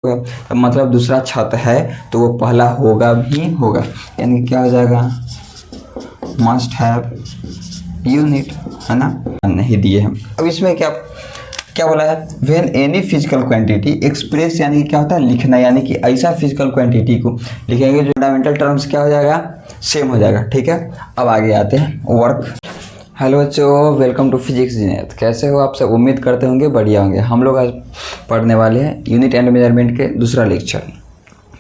तो मतलब दूसरा छत है तो वो पहला होगा भी होगा, यानी क्या हो जाएगा, मस्ट हैव यूनिट, है ना, नहीं दिए हैं। अब इसमें क्या क्या बोला है, when any physical quantity express, यानी क्या होता है लिखना, यानी कि ऐसा फिजिकल क्वांटिटी को लिखेंगे जो फंडामेंटल टर्म्स क्या हो जाएगा, सेम हो जाएगा। ठीक है, अब आगे आते हैं वर्क। हेलो बच्चों, वेलकम टू फिजिक्स जीनेत। कैसे हो आप सब, उम्मीद करते होंगे बढ़िया होंगे। हम लोग आज पढ़ने वाले हैं यूनिट एंड मेजरमेंट के दूसरा लेक्चर।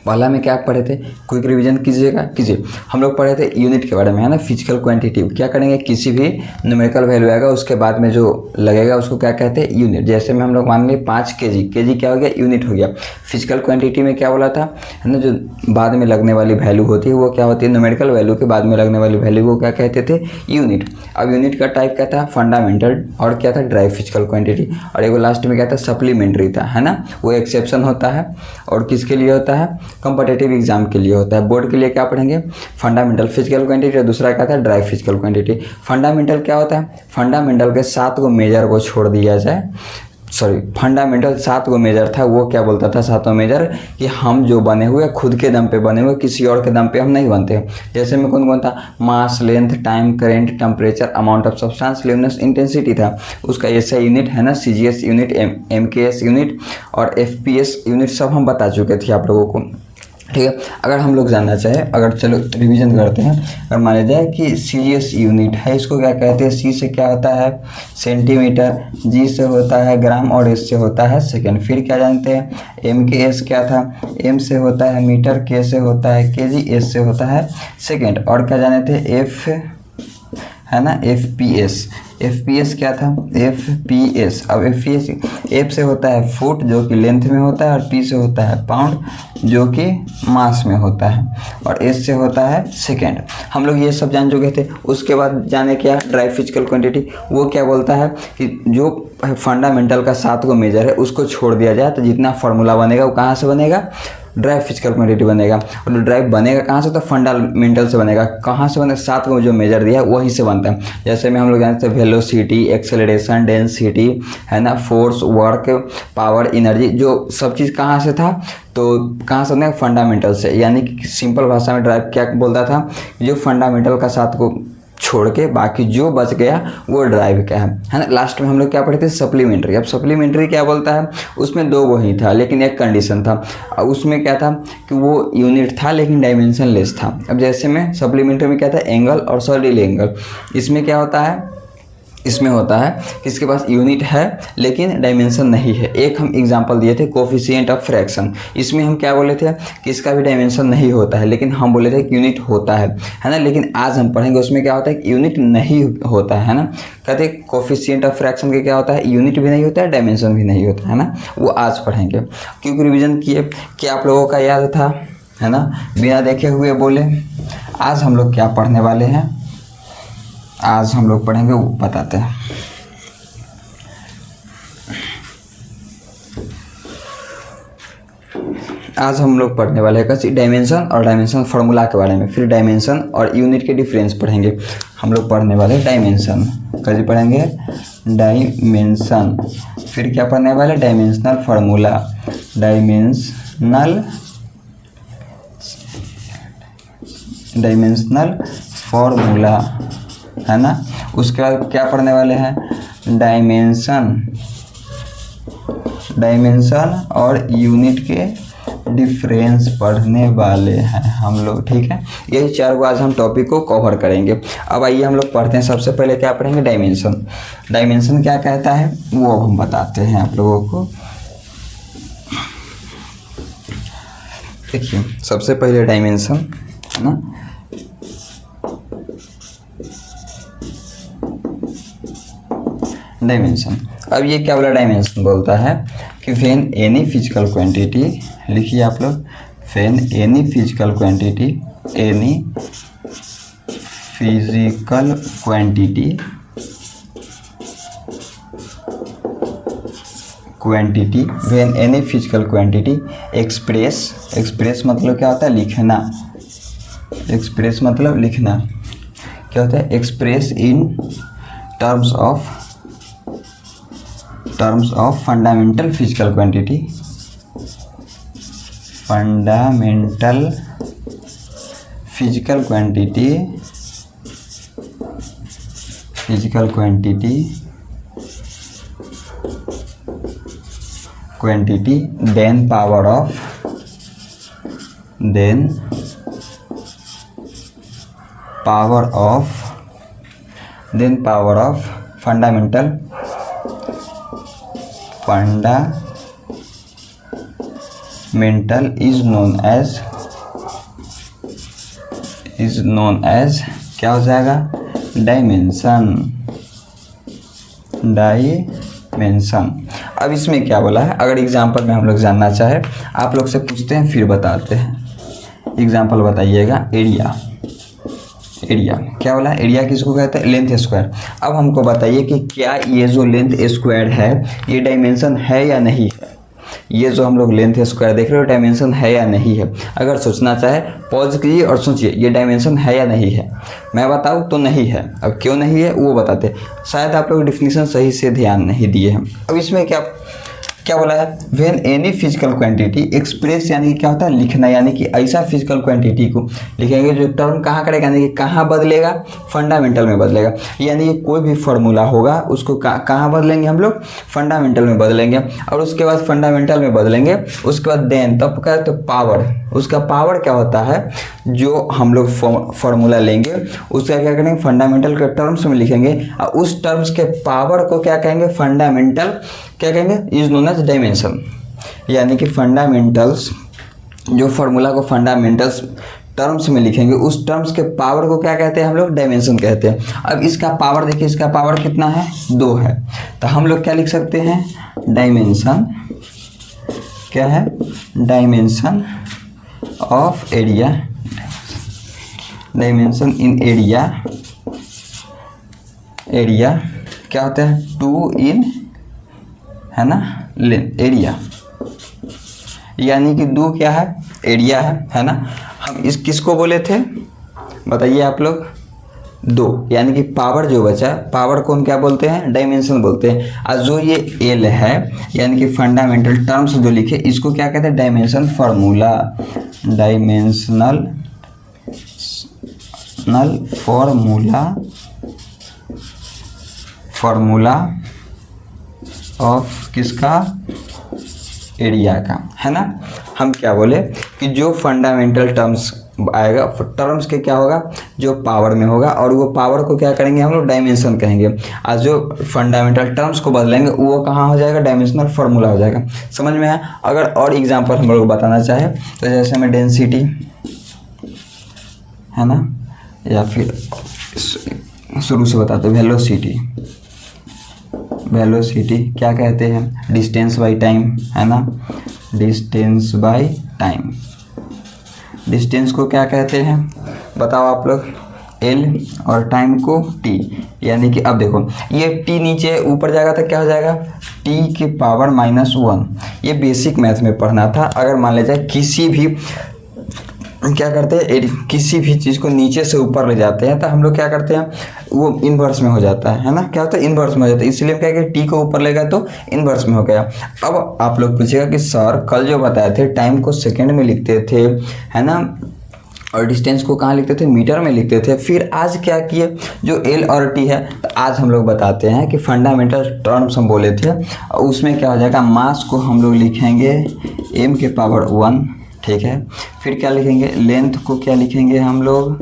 पहला में क्या पढ़े थे, क्विक रिवीजन कीजिए। हम लोग पढ़े थे यूनिट के बारे में, है ना, फिजिकल क्वांटिटी। क्या करेंगे, किसी भी न्यूमेरिकल वैल्यू आएगा उसके बाद में जो लगेगा उसको क्या कहते हैं, यूनिट। जैसे में हम लोग मान लिए 5 kg क्या हो गया, यूनिट हो गया। फिजिकल क्वांटिटी में क्या बोला था, है ना, जो बाद में लगने वाली वैल्यू होती है वो क्या होती है, न्यूमेरिकल वैल्यू के बाद में लगने वाली वैल्यू को क्या कहते थे, यूनिट। अब यूनिट का टाइप क्या था, फंडामेंटल, और क्या था, ड्राइव फिजिकल क्वांटिटी, और एक लास्ट में क्या था, सप्लीमेंट्री था, है ना। वो एक्सेप्शन होता है और किसके लिए होता है, कॉम्पिटिटिव एग्जाम के लिए होता है। बोर्ड के लिए क्या पढ़ेंगे, फंडामेंटल फिजिकल क्वांटिटी, और दूसरा क्या था, ड्राइव फिजिकल क्वांटिटी। फंडामेंटल क्या होता है, फंडामेंटल के 7 मेजर को छोड़ दिया जाए, फंडामेंटल 7 मेजर था, वो क्या बोलता था, 7 मेजर कि हम जो बने हुए खुद के दम पे बने हुए, किसी और के दम पे हम नहीं बनते। जैसे में कौन कौन था, mass, length, time, current, temperature, amount of substance, luminous intensity था। उसका एसआई यूनिट, है ना, सीजीएस यूनिट, एमकेएस यूनिट और एफपीएस यूनिट सब हम बता चुके थे आप लोगों को। ठीक है, अगर हम लोग जानना चाहें, अगर चलो रिवीजन करते हैं, अगर माना जाए कि सीजीएस यूनिट है, इसको क्या कहते हैं, सी से क्या होता है सेंटीमीटर, जी से होता है ग्राम, और एस से होता है सेकंड। फिर क्या जानते हैं, एम के एस क्या था, एम से होता है मीटर, के से होता है केजी, एस से होता है सेकंड। और क्या जाने थे, एफ, है ना, एफ पी एस क्या था, एफ पी एस। अब एफ पी एस, एफ से होता है फुट जो कि लेंथ में होता है, और पी से होता है पाउंड जो कि मास में होता है, और एस से होता है सेकेंड। हम लोग ये सब जान चुके थे। उसके बाद जाने क्या, ड्राइव फिजिकल क्वांटिटी, वो क्या बोलता है कि जो फंडामेंटल का 7 मेजर है उसको छोड़ दिया जाए तो जितना फार्मूला बनेगा वो कहाँ से बनेगा, ड्राइव फिजिकल क्वांटिटी बनेगा। और ड्राइव बनेगा कहाँ से, तो फंडामेंटल से बनेगा। कहाँ से बनेगा, 7 को जो मेजर दिया है वहीं से बनता है। जैसे में हम लोग जानते हैं वेलोसिटी, एक्सेलरेशन, डेंसिटी, है ना, फोर्स, वर्क, पावर, एनर्जी, जो सब चीज़ कहाँ से था, तो कहाँ से बनेगा, फंडामेंटल से। यानी कि सिंपल भाषा में ड्राइव क्या बोलता था, जो फंडामेंटल का 7 को छोड़ के बाकी जो बच गया वो ड्राइव क्या है ना। लास्ट में हम लोग क्या पढ़े थे, सप्लीमेंट्री। अब सप्लीमेंट्री क्या बोलता है, उसमें 2 वही था लेकिन एक कंडीशन था। उसमें क्या था कि वो यूनिट था लेकिन डायमेंशन लेस था। अब जैसे में सप्लीमेंट्री में क्या था, एंगल और सॉलिड एंगल। इसमें क्या होता है, इसमें होता है कि इसके पास यूनिट है लेकिन डायमेंशन नहीं है। एक हम एग्जांपल दिए थे कोफिशिएंट ऑफ फ्रैक्शन, इसमें हम क्या बोले थे कि इसका भी डायमेंशन नहीं होता है, लेकिन हम बोले थे कि यूनिट होता है ना। लेकिन आज हम पढ़ेंगे उसमें क्या होता है कि यूनिट नहीं होता है ना। कहते हैं कोफिशिएंट ऑफ फ्रैक्शन के क्या होता है, यूनिट भी नहीं होता है, डायमेंशन भी नहीं होता है ना। वो आज पढ़ेंगे। क्योंकि रिविजन किए कि आप लोगों का याद था, है ना, बिना देखे हुए बोले। आज हम लोग क्या पढ़ने वाले हैं, आज हम लोग पढ़ेंगे, वो बताते हैं। आज हम लोग पढ़ने वाले हैं कैसे, डायमेंशन और डायमेंशन फार्मूला के बारे में। फिर डायमेंशन और यूनिट के डिफरेंस पढ़ेंगे। हम लोग पढ़ने वाले डायमेंशन, कैसे पढ़ेंगे, डायमेंशन। फिर क्या पढ़ने वाले, डायमेंशनल फार्मूला, डायमेंशनल फार्मूला, है ना। उसके बाद क्या पढ़ने वाले हैं, डायमेंशन और यूनिट के डिफरेंस पढ़ने वाले हैं हम लोग। ठीक है, यही 4 को आज हम टॉपिक को कवर करेंगे। अब आइए हम लोग पढ़ते हैं। सबसे पहले क्या पढ़ेंगे, डायमेंशन। डायमेंशन क्या कहता है वो अब हम बताते हैं आप लोगों को। देखिए, सबसे पहले डायमेंशन, है ना, डायमेंशन। अब ये क्या बोला, डायमेंशन बोलता है कि व्हेन एनी फिजिकल क्वांटिटी, लिखिए आप लोग, when any physical quantity, any physical quantity when any physical quantity express मतलब क्या होता है, लिखना। एक्सप्रेस मतलब लिखना। क्या होता है, express in terms of fundamental physical quantity fundamental physical quantity then power of fundamental is known as क्या हो जाएगा, डायमेंशन। अब इसमें क्या बोला है, अगर एग्जांपल में हम लोग जानना चाहे, आप लोग से पूछते हैं फिर बताते हैं। एग्जांपल बताइएगा, एरिया क्या बोला, एरिया किसको कहते हैं, लेंथ स्क्वायर। अब हमको बताइए कि क्या ये जो लेंथ स्क्वायर है ये डायमेंशन है या नहीं है। ये जो हम लोग लेंथ स्क्वायर देख रहे हो डायमेंशन है या नहीं है। अगर सोचना चाहे पॉज कीजिए और सोचिए ये डायमेंशन है या नहीं है। मैं बताऊँ तो नहीं है। अब क्यों नहीं है वो बताते, शायद आप लोग डिफिनीशन सही से ध्यान नहीं दिए हैं। अब इसमें क्या बोला है, when any physical quantity express, यानी कि क्या होता है लिखना, यानी कि ऐसा फिजिकल क्वांटिटी को लिखेंगे जो टर्म कहाँ करेगा, यानी कि कहाँ बदलेगा, फंडामेंटल में बदलेगा। यानी कि कोई भी फार्मूला होगा उसको कहाँ बदलेंगे हम लोग, फंडामेंटल में बदलेंगे। और उसके बाद फंडामेंटल में बदलेंगे, उसके बाद देन तब का तो पावर, उसका पावर क्या होता है, जो हम लोग फार्मूला लेंगे उसका क्या करेंगे, फंडामेंटल के टर्म्स में लिखेंगे और उस टर्म्स के पावर को क्या कहेंगे, फंडामेंटल क्या कहेंगे, इज नोन एज डायमेंशन। यानी कि फंडामेंटल्स, जो फार्मूला को फंडामेंटल्स टर्म्स में लिखेंगे उस टर्म्स के पावर को क्या कहते हैं हम लोग, डायमेंशन कहते हैं। अब इसका पावर देखिए, इसका पावर कितना है, 2 है। तो हम लोग क्या लिख सकते हैं, डायमेंशन क्या है, dimension of area, dimension in area क्या होता है, 2 इन है ना लेंथ, एरिया यानी कि 2 क्या है, एरिया है ना। हम इस किसको बोले थे बताइए आप लोग, 2, यानी कि पावर जो बचा, पावर को हम क्या बोलते हैं, डायमेंशन बोलते हैं। और जो ये एल है यानी कि फंडामेंटल टर्म्स जो लिखे इसको क्या कहते हैं, dimension formula, dimensional formula of किसका, एरिया का, है ना। हम क्या बोले कि जो फंडामेंटल टर्म्स आएगा, टर्म्स के क्या होगा, जो पावर में होगा, और वो पावर को क्या करेंगे हम लोग, डायमेंशन कहेंगे। और जो फंडामेंटल टर्म्स को बदलेंगे वो कहाँ हो जाएगा, डायमेंशनल फार्मूला हो जाएगा। समझ में है। अगर और एग्जांपल हम लोग बताना चाहे तो जैसे हमें डेंसिटी है ना, या फिर शुरू से बताते वेलोसिटी क्या कहते हैं, डिस्टेंस बाय टाइम, है ना, डिस्टेंस बाय टाइम। डिस्टेंस को क्या कहते हैं बताओ आप लोग, एल, और टाइम को टी। यानी कि अब देखो ये टी नीचे ऊपर जाएगा तो क्या हो जाएगा, टी की पावर -1। ये बेसिक मैथ में पढ़ना था। अगर मान लीजिए किसी भी क्या करते हैं, किसी भी चीज़ को नीचे से ऊपर ले जाते हैं तो हम लोग क्या करते हैं, वो इन्वर्स में हो जाता है ना, क्या होता है, इन्वर्स में हो जाता है। इसलिए हम क्या कहें, टी को ऊपर लेगा तो इन्वर्स में हो गया। अब आप लोग पूछेगा कि सर कल जो बताए थे टाइम को सेकंड में लिखते थे, है ना, और डिस्टेंस को कहाँ लिखते थे, मीटर में लिखते थे। फिर आज क्या किए, जो एल और टी है, तो आज हम लोग बताते हैं कि फंडामेंटल टर्म्स हम बोले थे, और उसमें क्या हो जाएगा, मास को हम लोग लिखेंगे m के पावर 1, ठीक है। फिर क्या लिखेंगे, लेंथ को क्या लिखेंगे हम लोग,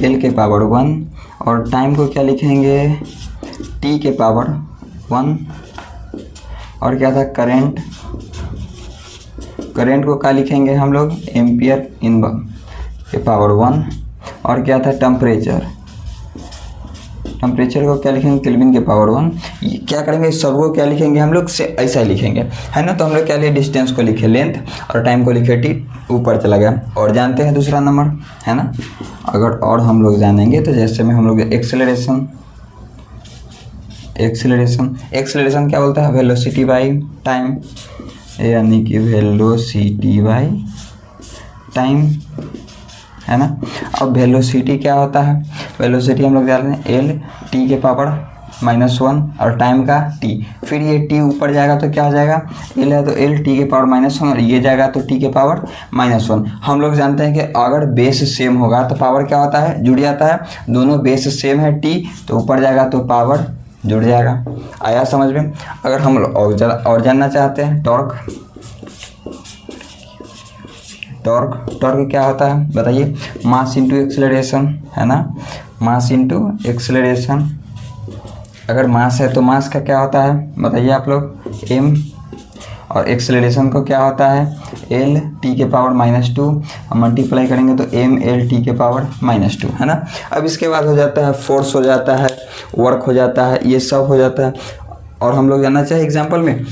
l के पावर 1, और टाइम को क्या लिखेंगे, t के पावर 1, और क्या था, करंट को क्या लिखेंगे हम लोग, एम्पियर इन के पावर 1, और क्या था, टेम्परेचर को क्या लिखेंगे, केल्विन के पावर 1। क्या करेंगे, सबको क्या लिखेंगे हम लोग, से ऐसा ही लिखेंगे, है ना। तो हम लोग क्या लिए, डिस्टेंस को लिखे लेंथ, और टाइम को लिखे टी, ऊपर चला गया। और जानते हैं दूसरा नंबर, है ना। अगर और हम लोग जानेंगे तो जैसे में हम लोग एक्सेलरेशन क्या बोलता है, वेलोसिटी बाई टाइम, यानी कि वेलोसिटी बाई टाइम, है ना। अब वेलोसिटी क्या होता है, वेलोसिटी हम लोग जानते हैं एल टी के पावर -1 और टाइम का t, फिर ये t ऊपर जाएगा तो क्या हो जाएगा, l है तो l t के पावर -1 और ये जाएगा तो t के पावर -1। हम लोग जानते हैं कि अगर बेस सेम होगा तो पावर क्या होता है, जुड़ जाता है। दोनों बेस सेम है t तो ऊपर जाएगा तो पावर जुड़ जाएगा। आया समझ में। अगर हम लोग और जानना चाहते हैं टॉर्क, टॉर्क क्या होता है बताइए, मास इंटू एक्सेलरेशन है ना, मास इंटू एक्सेलरेशन। अगर मास है तो मास का क्या होता है बताइए आप लोग, m, और एक्सेलरेशन को क्या होता है l t के पावर -2, मल्टीप्लाई करेंगे तो m l t के पावर -2 है ना। अब इसके बाद हो जाता है फोर्स, हो जाता है वर्क, हो जाता है ये सब हो जाता है। और हम लोग जानना चाहे एग्जाम्पल में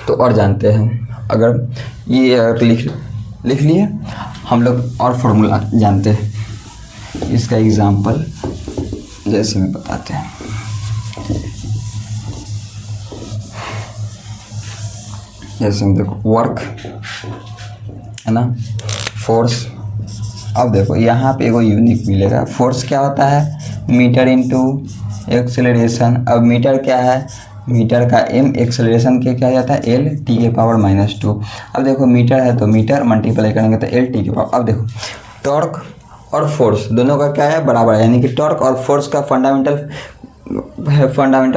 तो और जानते हैं, अगर ये लिख लिए हम लोग और फॉर्मूला जानते हैं। इसका एग्जाम्पल जैसे में बताते हैं, जैसे में देखो वर्क है ना, फोर्स। अब देखो यहाँ पे एगो यूनिक मिलेगा, फोर्स क्या होता है मीटर इंटू एक्सेलरेशन। अब मीटर क्या है, मीटर का m, एक्सेलरेशन के क्या जाता है l t के पावर -2। अब देखो मीटर है तो मीटर मल्टीप्लाई करेंगे तो l t के पावर। अब देखो टॉर्क और फोर्स दोनों का क्या है बराबर है, यानी कि टॉर्क और फोर्स का फंडामेंटल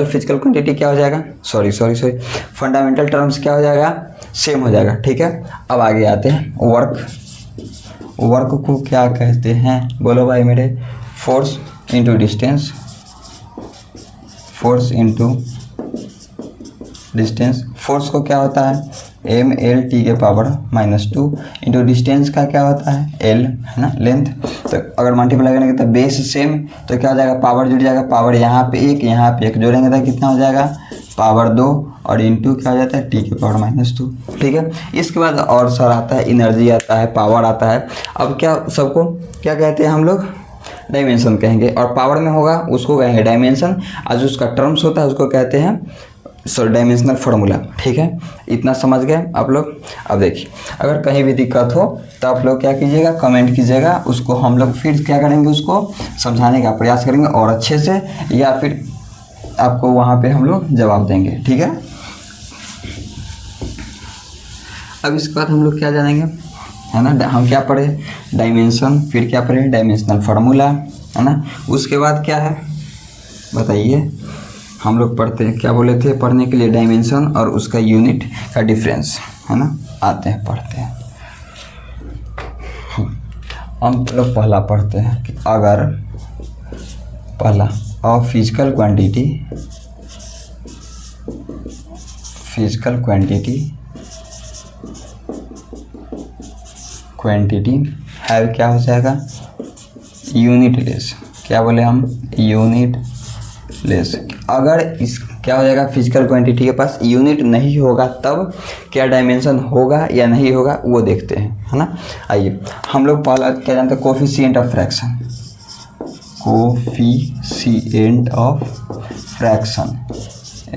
फिजिकल क्वांटिटी क्या हो जाएगा, सॉरी फंडामेंटल टर्म्स क्या हो जाएगा, सेम हो जाएगा। ठीक है, अब आगे आते हैं वर्क को क्या कहते हैं बोलो भाई मेरे, force into distance, force into distance. Force को क्या होता है m l t के पावर -2 इंटू डिस्टेंस का क्या होता है l है ना, लेंथ। तो अगर मल्टीप्लाई करेंगे तो बेस सेम तो क्या हो जाएगा, पावर जुड़ जाएगा, पावर यहाँ पे 1 यहाँ पे 1 जोड़ेंगे तो कितना हो जाएगा पावर 2 और इंटू क्या हो जाता है t के पावर -2। ठीक है, इसके बाद और सर आता है एनर्जी आता है, पावर आता है। अब क्या सबको क्या कहते हैं हम लोग, डायमेंशन कहेंगे, और पावर में होगा उसको कहेंगे डायमेंशन, आज उसका टर्म्स होता है उसको कहते हैं डायमेंशनल फार्मूला। ठीक है, इतना समझ गए आप लोग। अब देखिए अगर कहीं भी दिक्कत हो तो आप लोग क्या कीजिएगा, कमेंट कीजिएगा, उसको हम लोग फिर क्या करेंगे, उसको समझाने का प्रयास करेंगे और अच्छे से, या फिर आपको वहाँ पे हम लोग जवाब देंगे। ठीक है, अब इसके बाद हम लोग क्या जानेंगे है ना, हम क्या पढ़े डायमेंशन, फिर क्या पढ़े डायमेंशनल फार्मूला है ना। उसके बाद क्या है बताइए, हम लोग पढ़ते हैं क्या बोले थे पढ़ने के लिए, डायमेंशन और उसका यूनिट का डिफरेंस है ना, आते हैं पढ़ते हैं। हम लोग पहला पढ़ते हैं कि अगर पहला और फिजिकल क्वांटिटी है क्या हो जाएगा यूनिट लेस, क्या बोले हम यूनिट लेस। अगर इस क्या हो जाएगा, फिजिकल क्वांटिटी के पास यूनिट नहीं होगा तब क्या डायमेंशन होगा या नहीं होगा वो देखते हैं है ना। आइए हम लोग पहला क्या जानते हैं, कोफिशिएंट ऑफ फ्रैक्शन,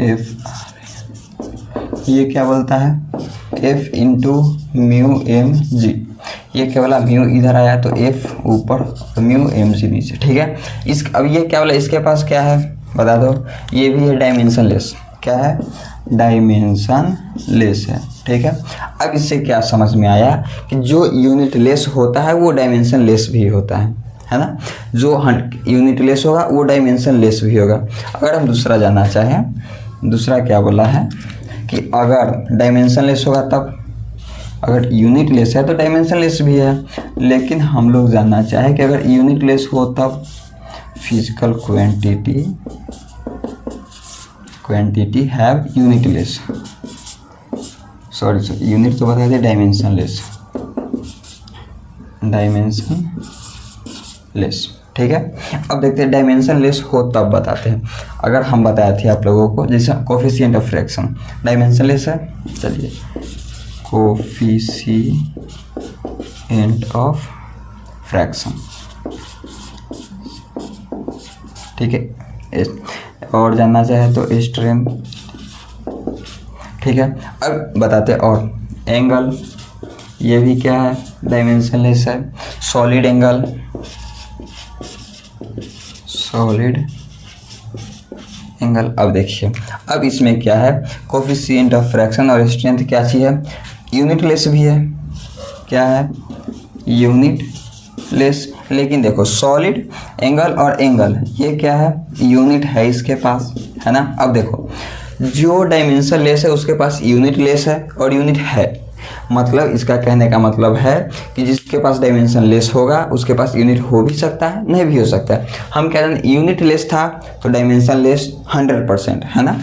f, ये क्या बोलता है f into mu M G, ये क्या बोला म्यू इधर आया तो f ऊपर तो म्यू एम जी नीचे। ठीक है, इस अब ये क्या बोला, इसके पास क्या है बता दो, ये भी है डायमेंशन लेस, क्या है डायमेंशन लेस है। ठीक है, अब इससे क्या समझ में आया कि जो यूनिट लेस होता है वो डायमेंशन लेस भी होता है ना, जो यूनिट लेस होगा वो डायमेंशन लेस भी होगा। अगर हम दूसरा जानना चाहें, दूसरा क्या बोला है कि अगर डायमेंशन लेस होगा तब, अगर यूनिट लेस है तो डायमेंशन लेस भी है, लेकिन हम लोग जानना चाहें कि अगर यूनिट लेस हो तब physical quantity have unit less, sorry unit तो बता दें डायमेंशन लेस। ठीक है, अब देखते हैं डायमेंशन लेस हो तब बताते हैं। अगर हम बताए थे आप लोगों को जैसे coefficient of fraction dimension less है, चलिए कोफिशिएंट ऑफ फ्रैक्शन, ठीक है, और जानना चाहे तो स्ट्रेंथ। ठीक है, अब बताते और एंगल, ये भी क्या है डायमेंशन लेस है। Solid angle. अब देखिए, अब इसमें क्या है, कोफिशिएंट ऑफ फ्रैक्शन और स्ट्रेंथ क्या चीज़ है, यूनिट लेस भी है। क्या है, यूनिट लेस। लेकिन देखो सॉलिड एंगल और एंगल ये क्या है, यूनिट है इसके पास, है ना। अब देखो जो डायमेंशन लेस है उसके पास यूनिट लेस है और यूनिट है, मतलब इसका कहने का मतलब है कि जिसके पास डायमेंशन लेस होगा उसके पास यूनिट हो भी सकता है, नहीं भी हो सकता है। हम क्या जाने, यूनिट लेस था तो डायमेंशन लेस 100%, है ना।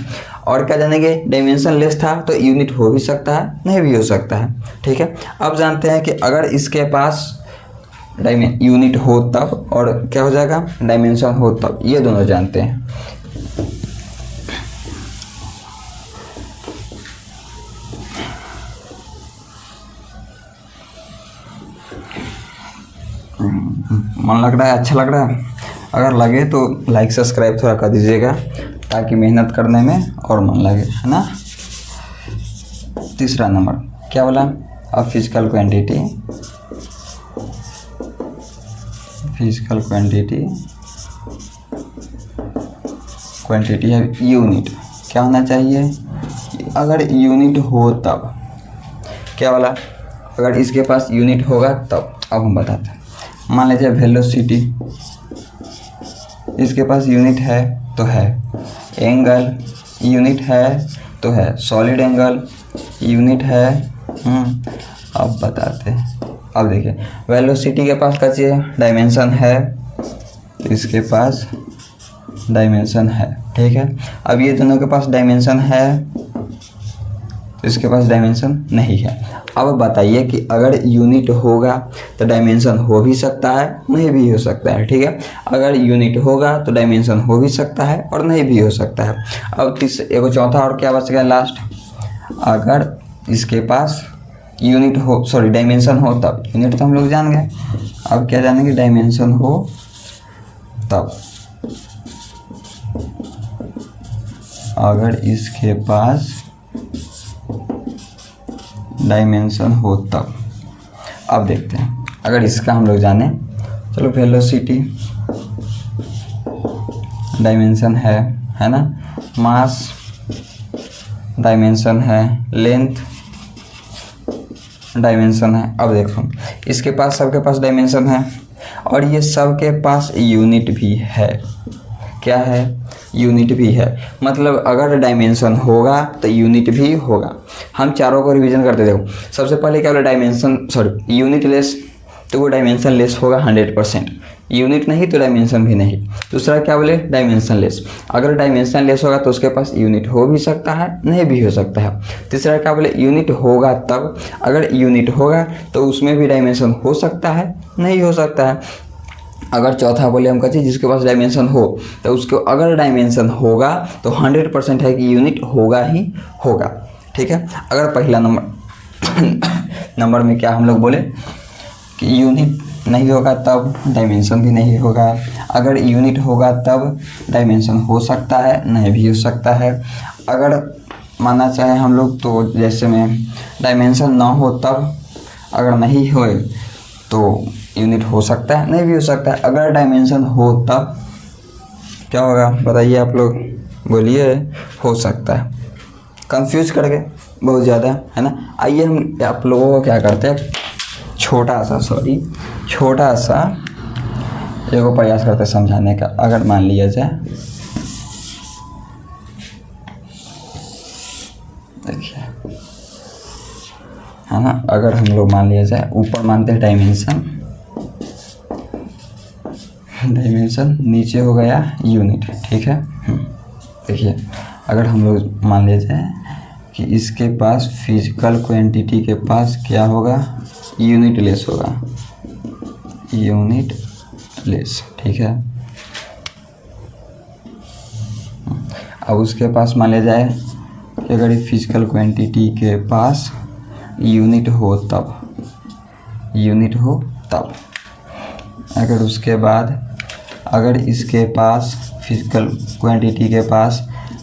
और क्या जानेंगे, डायमेंशन लेस था तो यूनिट हो भी सकता है, नहीं भी हो सकता है। ठीक है, अब जानते हैं कि अगर इसके पास यूनिट हो तब और क्या हो जाएगा, डायमेंशन हो तब, ये दोनों जानते हैं। मन लग रहा है, अच्छा लग रहा है, अगर लगे तो लाइक सब्सक्राइब थोड़ा कर दीजिएगा ताकि मेहनत करने में और मन लगे, है ना। तीसरा नंबर क्या बोला, अब फिजिकल क्वांटिटी, फिजिकल क्वांटिटी है यूनिट, क्या होना चाहिए, अगर यूनिट हो तब, क्या बोला, अगर इसके पास यूनिट होगा तब। अब हम बताते हैं, मान लीजिए वेलोसिटी, इसके पास यूनिट है तो है, एंगल यूनिट है तो है, सॉलिड एंगल यूनिट है। अब बताते हैं, अब देखिए वेलोसिटी के पास क्या चाहिए, डायमेंशन है, इसके पास डायमेंशन है, ठीक है। अब ये दोनों के पास डायमेंशन है तो इसके पास डायमेंशन नहीं है। अब बताइए कि अगर यूनिट होगा तो डायमेंशन हो भी सकता है, नहीं भी हो सकता है, ठीक है। अगर यूनिट होगा तो डायमेंशन हो भी सकता है और नहीं भी हो सकता है। अब एक चौथा और क्या बच गया लास्ट, अगर इसके पास यूनिट हो, सॉरी डायमेंशन हो तब, यूनिट तो हम लोग जान गए, अब क्या जानेंगे, डायमेंशन हो तब। अगर इसके पास डायमेंशन हो तब। अब देखते हैं, अगर इसका हम लोग जाने, चलो वेलोसिटी डायमेंशन है ना, मास डायमेंशन है, लेंथ डायमेंशन है। अब देखो इसके पास, सबके पास डायमेंशन है और ये सबके पास यूनिट भी है, क्या है, यूनिट भी है। मतलब अगर डायमेंशन होगा तो यूनिट भी होगा। हम चारों को रिवीजन करते देखो, सबसे पहले क्या बोला, डायमेंशन, सॉरी यूनिट लेस, तो वो डायमेंशन लेस होगा 100%, यूनिट नहीं तो डायमेंशन भी नहीं। दूसरा क्या बोले, डायमेंशन लेस, अगर डायमेंशन लेस होगा तो उसके पास यूनिट हो भी सकता है, नहीं भी हो सकता है। तीसरा क्या बोले, यूनिट होगा तब, अगर यूनिट होगा तो उसमें भी डायमेंशन हो सकता है, नहीं हो सकता है। अगर चौथा बोले हम कहते हैं जिसके पास डायमेंशन हो तो उसको, अगर डायमेंशन होगा तो 100% है कि यूनिट होगा ही होगा, ठीक है। अगर पहला नंबर में क्या हम लोग बोले कि यूनिट नहीं होगा तब डायमेंशन भी नहीं होगा, अगर यूनिट होगा तब डायमेंशन हो सकता है, नहीं भी हो सकता है। अगर मानना चाहे हम लोग तो जैसे में डायमेंशन ना हो तब, अगर नहीं हो तो यूनिट हो सकता है, नहीं भी हो सकता है। अगर डायमेंशन हो तब क्या होगा बताइए आप लोग, बोलिए, हो सकता है। कंफ्यूज कर गए बहुत ज़्यादा, है ना। आइए हम आप लोगों को क्या करते हैं, छोटा सा एगो प्रयास करते हैं समझाने का। अगर मान लिया जाए, देखिए, है ना, अगर हम लोग मान लिया जाए, ऊपर मानते हैं डायमेंशन, नीचे हो गया यूनिट, ठीक है। देखिए अगर हम लोग मान लिया जाए कि इसके पास फिजिकल क्वांटिटी के पास क्या होगा, यूनिट लेस होगा, यूनिट लेस, ठीक है। अब उसके पास मान लिया जाए कि अगर फिजिकल क्वांटिटी के पास यूनिट हो तब, अगर उसके बाद अगर इसके पास फिजिकल क्वांटिटी के पास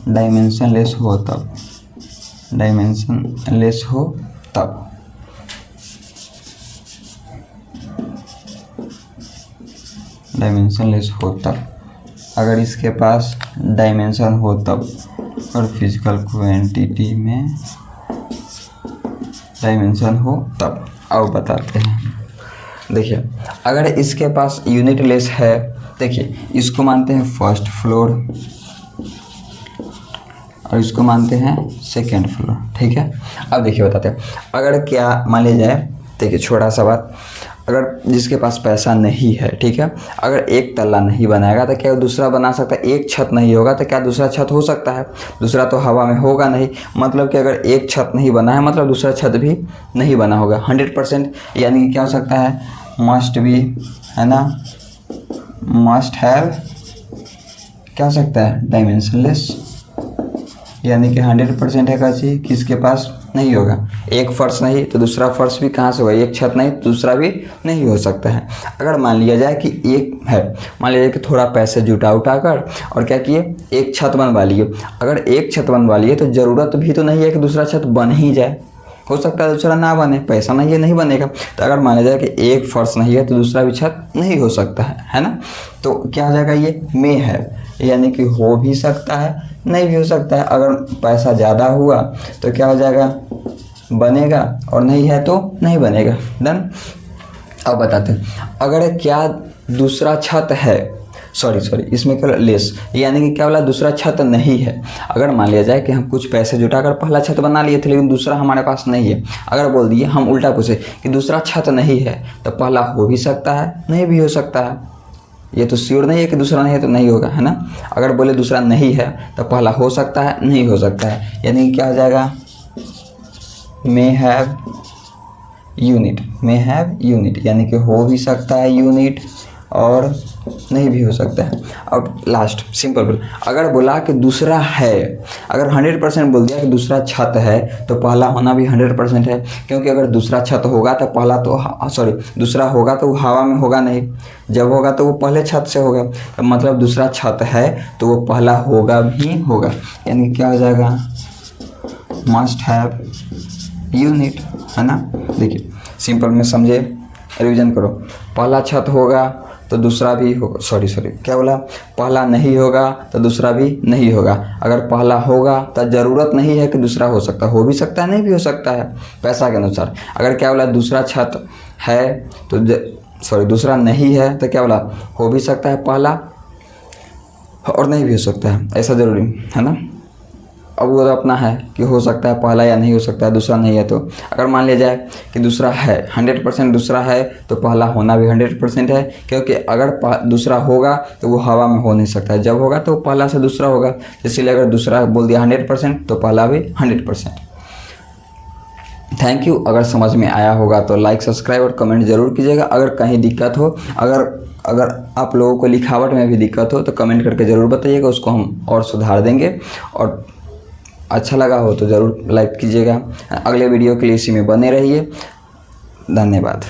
डायमेंशन लेस हो तब, अगर इसके पास डायमेंशन हो तब, और फिजिकल क्वांटिटी में डायमेंशन हो तब। अब बताते हैं, देखिए अगर इसके पास यूनिट लेस है, देखिए इसको मानते हैं फर्स्ट फ्लोर और इसको मानते हैं सेकेंड फ्लोर, ठीक है। अब देखिए बताते हैं, अगर क्या मान लिया जाए, देखिए छोटा सा बात, अगर जिसके पास पैसा नहीं है, ठीक है, अगर एक तल्ला नहीं बनाएगा तो क्या दूसरा बना सकता है? एक छत नहीं होगा तो क्या दूसरा छत हो सकता है? दूसरा तो हवा में होगा नहीं, मतलब कि अगर एक छत नहीं बना है मतलब दूसरा छत भी नहीं बना होगा 100%। यानी कि क्या हो सकता है? मस्ट बी, है ना, मस्ट हैव, क्या हो सकता है? डायमेंशनलेस, यानी कि 100% है कैसी, किसके पास नहीं होगा। एक फर्श नहीं तो दूसरा फर्श भी कहाँ से होगा? एक छत नहीं तो दूसरा भी नहीं हो सकता है। अगर मान लिया जाए कि एक है, मान लिया जाए कि थोड़ा पैसे जुटा कर और क्या किए, एक छत बनवा लिए। अगर एक छत बनवा लिए तो ज़रूरत भी तो नहीं है कि दूसरा छत बन ही जाए, हो सकता है दूसरा ना बने, पैसा नहीं है नहीं बनेगा। तो अगर मान लिया जाए कि एक फर्श नहीं है तो दूसरा भी छत नहीं हो सकता है ना। तो क्या हो जाएगा? ये मे है, यानी कि हो भी सकता है नहीं भी हो सकता है। अगर पैसा ज़्यादा हुआ तो क्या हो जाएगा? बनेगा, और नहीं है तो नहीं बनेगा। डन। अब बताते हैं, अगर क्या दूसरा छत है, सॉरी इसमें क्या लेस, यानी कि क्या बोला? दूसरा छत नहीं है। अगर मान लिया जाए कि हम कुछ पैसे जुटाकर पहला छत बना लिए थे लेकिन दूसरा हमारे पास नहीं है, अगर बोल दिए, हम उल्टा पूछे कि दूसरा छत नहीं है, तो पहला हो भी सकता है नहीं भी हो सकता है। ये तो श्योर नहीं है कि दूसरा नहीं है तो नहीं होगा, है ना। अगर बोले दूसरा नहीं है तो पहला हो सकता है नहीं हो सकता है, यानी कि क्या हो जाएगा? May have unit, may have unit, यानी कि हो भी सकता है यूनिट और नहीं भी हो सकता है। अब लास्ट सिंपल, अगर बोला कि दूसरा है, अगर 100% बोल दिया कि दूसरा छत है तो पहला होना भी 100% है, क्योंकि अगर दूसरा छत होगा तो पहला तो दूसरा होगा तो वो हवा में होगा नहीं, जब होगा तो वो पहले छत से होगा, तो मतलब दूसरा छत है तो वो पहला होगा भी होगा, यानी क्या हो जाएगा? मस्ट हैव यूनिट, है ना। देखिए सिंपल में समझे, रिवीजन करो। पहला छत होगा तो दूसरा भी होगा, सॉरी क्या बोला? पहला नहीं होगा तो दूसरा भी नहीं होगा। अगर पहला होगा तो ज़रूरत नहीं है कि दूसरा हो सकता, हो भी सकता है नहीं भी हो सकता है, पैसा के अनुसार। अगर क्या बोला? दूसरा छत है तो दूसरा नहीं है तो क्या बोला? हो भी सकता है पहला और नहीं भी हो सकता है, ऐसा ज़रूरी है ना। अब वो अपना है कि हो सकता है पहला या नहीं हो सकता है, दूसरा नहीं है तो। अगर मान लिया जाए कि दूसरा है 100%, दूसरा है तो पहला होना भी 100% है, क्योंकि अगर दूसरा होगा तो वो हवा में हो नहीं सकता है, जब होगा तो पहला से दूसरा होगा। इसीलिए अगर दूसरा बोल दिया 100% तो पहला भी 100%। Thank you. अगर समझ में आया होगा तो लाइक, सब्सक्राइब और कमेंट ज़रूर कीजिएगा। अगर कहीं दिक्कत हो, अगर आप लोगों को लिखावट में भी दिक्कत हो तो कमेंट करके ज़रूर बताइएगा, उसको हम और सुधार देंगे। और अच्छा लगा हो तो ज़रूर लाइक कीजिएगा। अगले वीडियो के लिए इसी में बने रहिए। धन्यवाद।